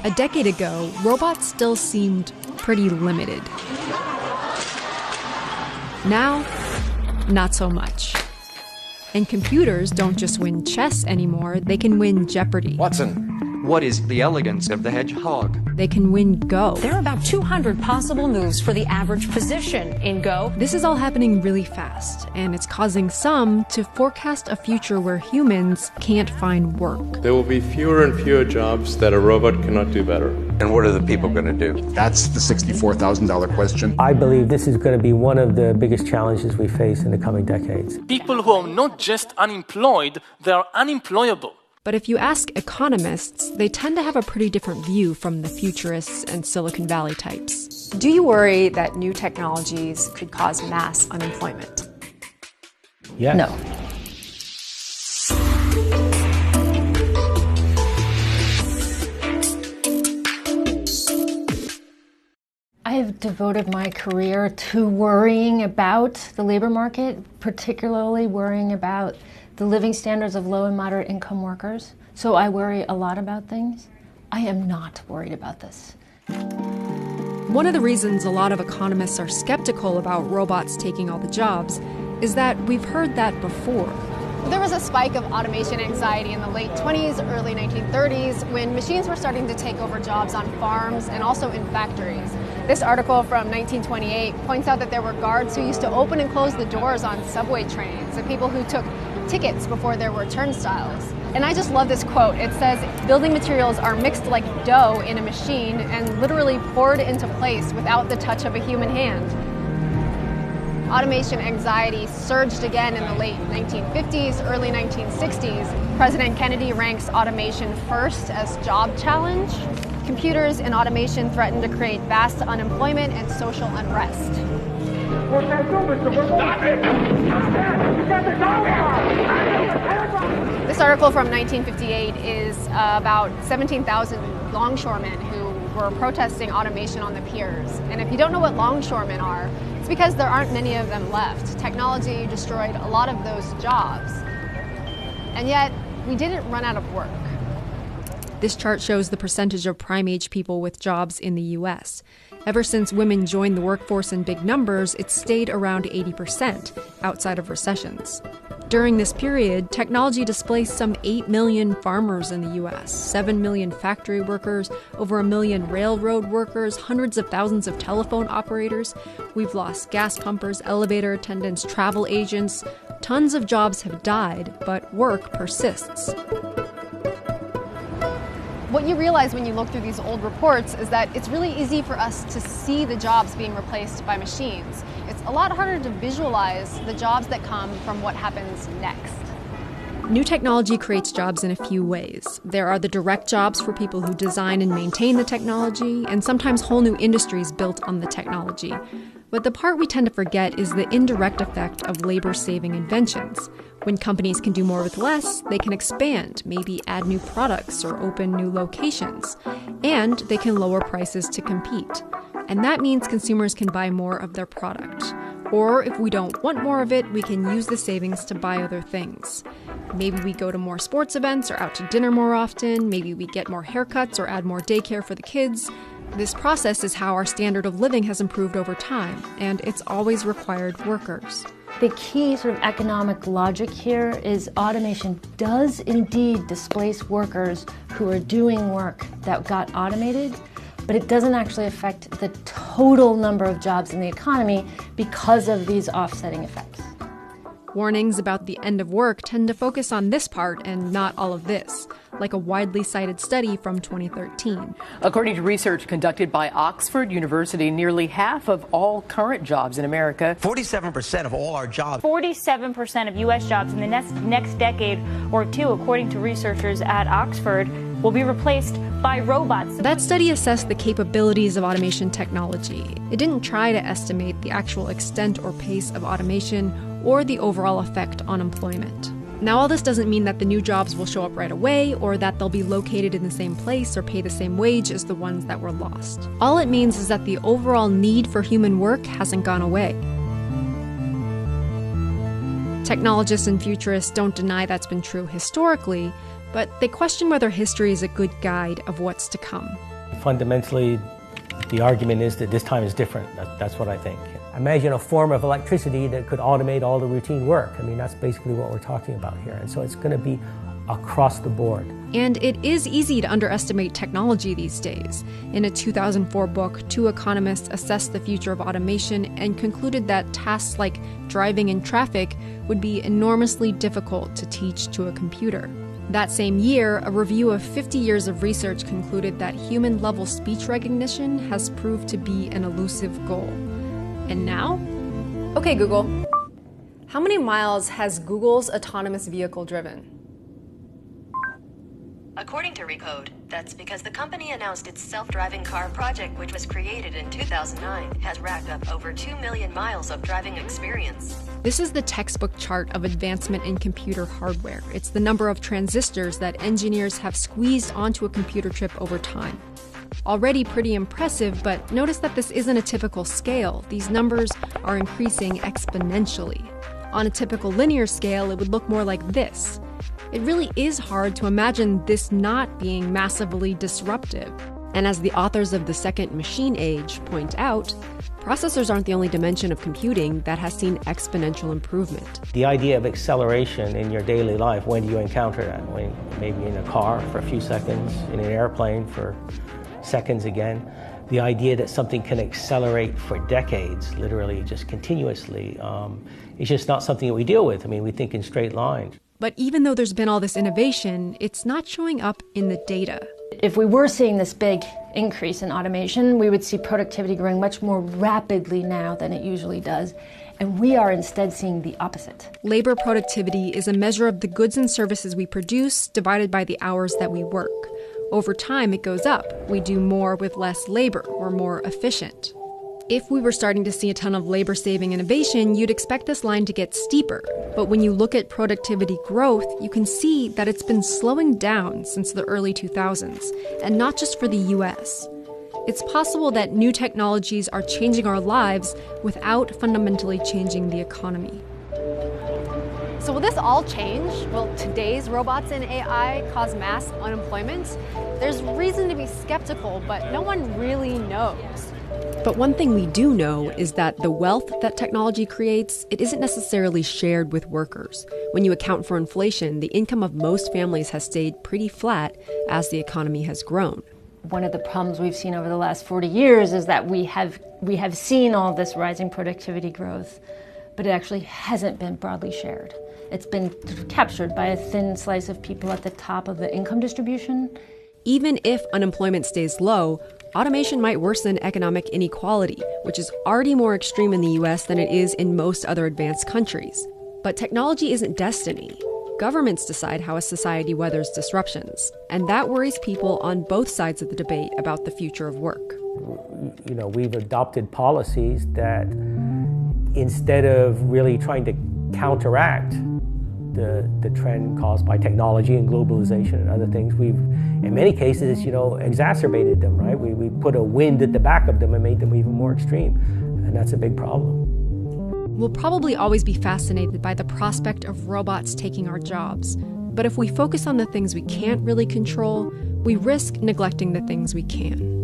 A decade ago, robots still seemed pretty limited. Now, not so much. And computers don't just win chess anymore, they can win Jeopardy! Watson, what is the elegance of the hedgehog? They can win Go! There are about 200 possible moves for the average position in Go. This is all happening really fast, and it's causing some to forecast a future where humans can't find work. There will be fewer and fewer jobs that a robot cannot do better. And what are the people going to do? That's the $64,000 question. I believe this is going to be one of the biggest challenges we face in the coming decades. People who are not just unemployed, they are unemployable. But if you ask economists, they tend to have a pretty different view from the futurists and Silicon Valley types. Do you worry that new technologies could cause mass unemployment? Yes. No. I have devoted my career to worrying about the labor market, particularly worrying about the living standards of low and moderate income workers. So I worry a lot about things. I am not worried about this. One of the reasons a lot of economists are skeptical about robots taking all the jobs is that we've heard that before. There was a spike of automation anxiety in the late 20s, early 1930s, when machines were starting to take over jobs on farms and also in factories. This article from 1928 points out that there were guards who used to open and close the doors on subway trains, and people who took tickets before there were turnstiles. And I just love this quote. It says, "Building materials are mixed like dough in a machine and literally poured into place without the touch of a human hand." Automation anxiety surged again in the late 1950s, early 1960s. President Kennedy ranks automation first as job challenge. Computers and automation threaten to create vast unemployment and social unrest. This article from 1958 is about 17,000 longshoremen who were protesting automation on the piers. And if you don't know what longshoremen are, it's because there aren't many of them left. Technology destroyed a lot of those jobs. And yet, we didn't run out of work. This chart shows the percentage of prime-age people with jobs in the U.S. Ever since women joined the workforce in big numbers, it's stayed around 80% outside of recessions. During this period, technology displaced some 8 million farmers in the U.S., 7 million factory workers, over 1 million railroad workers, hundreds of thousands of telephone operators. We've lost gas pumpers, elevator attendants, travel agents. Tons of jobs have died, but work persists. What you realize when you look through these old reports is that it's really easy for us to see the jobs being replaced by machines. It's a lot harder to visualize the jobs that come from what happens next. New technology creates jobs in a few ways. There are the direct jobs for people who design and maintain the technology, and sometimes whole new industries built on the technology. But the part we tend to forget is the indirect effect of labor-saving inventions. When companies can do more with less, they can expand, maybe add new products or open new locations. And they can lower prices to compete. And that means consumers can buy more of their product. Or if we don't want more of it, we can use the savings to buy other things. Maybe we go to more sports events or out to dinner more often. Maybe we get more haircuts or add more daycare for the kids. This process is how our standard of living has improved over time, and it's always required workers. The key sort of economic logic here is automation does indeed displace workers who are doing work that got automated, but it doesn't actually affect the total number of jobs in the economy because of these offsetting effects. Warnings about the end of work tend to focus on this part and not all of this, like a widely cited study from 2013. According to research conducted by Oxford University, nearly half of all current jobs in America, 47% of all our jobs, 47% of U.S. jobs in the next decade or two, according to researchers at Oxford, will be replaced by robots. That study assessed the capabilities of automation technology. It didn't try to estimate the actual extent or pace of automation or the overall effect on employment. Now, all this doesn't mean that the new jobs will show up right away or that they'll be located in the same place or pay the same wage as the ones that were lost. All it means is that the overall need for human work hasn't gone away. Technologists and futurists don't deny that's been true historically, but they question whether history is a good guide of what's to come. Fundamentally, the argument is that this time is different. That's what I think. Imagine a form of electricity that could automate all the routine work. I mean, that's basically what we're talking about here. And so it's going to be across the board. And it is easy to underestimate technology these days. In a 2004 book, 2 economists assessed the future of automation and concluded that tasks like driving in traffic would be enormously difficult to teach to a computer. That same year, a review of 50 years of research concluded that human-level speech recognition has proved to be an elusive goal. And now? Okay, Google. How many miles has Google's autonomous vehicle driven? According to Recode, that's because the company announced its self-driving car project, which was created in 2009, has racked up over 2 million miles of driving experience. This is the textbook chart of advancement in computer hardware. It's the number of transistors that engineers have squeezed onto a computer chip over time. Already pretty impressive, but notice that this isn't a typical scale. These numbers are increasing exponentially. On a typical linear scale, it would look more like this. It really is hard to imagine this not being massively disruptive. And as the authors of The Second Machine Age point out, processors aren't the only dimension of computing that has seen exponential improvement. The idea of acceleration in your daily life, when do you encounter that? When, maybe in a car for a few seconds, in an airplane for seconds again. The idea that something can accelerate for decades, literally just continuously, is just not something that we deal with. I mean, we think in straight lines. But even though there's been all this innovation, it's not showing up in the data. If we were seeing this big increase in automation, we would see productivity growing much more rapidly now than it usually does. And we are instead seeing the opposite. Labor productivity is a measure of the goods and services we produce divided by the hours that we work. Over time, it goes up. We do more with less labor. We're more efficient. If we were starting to see a ton of labor-saving innovation, you'd expect this line to get steeper. But when you look at productivity growth, you can see that it's been slowing down since the early 2000s, and not just for the US. It's possible that new technologies are changing our lives without fundamentally changing the economy. So will this all change? Will today's robots and AI cause mass unemployment? There's reason to be skeptical, but no one really knows. But one thing we do know is that the wealth that technology creates, it isn't necessarily shared with workers. When you account for inflation, the income of most families has stayed pretty flat as the economy has grown. One of the problems we've seen over the last 40 years is that we have seen all this rising productivity growth, but it actually hasn't been broadly shared. It's been captured by a thin slice of people at the top of the income distribution. Even if unemployment stays low, automation might worsen economic inequality, which is already more extreme in the US than it is in most other advanced countries. But technology isn't destiny. Governments decide how a society weathers disruptions, and that worries people on both sides of the debate about the future of work. You know, we've adopted policies that instead of really trying to counteract the trend caused by technology and globalization and other things, we've, in many cases, exacerbated them, right? We put a wind at the back of them and made them even more extreme, and that's a big problem. We'll probably always be fascinated by the prospect of robots taking our jobs, but if we focus on the things we can't really control, we risk neglecting the things we can.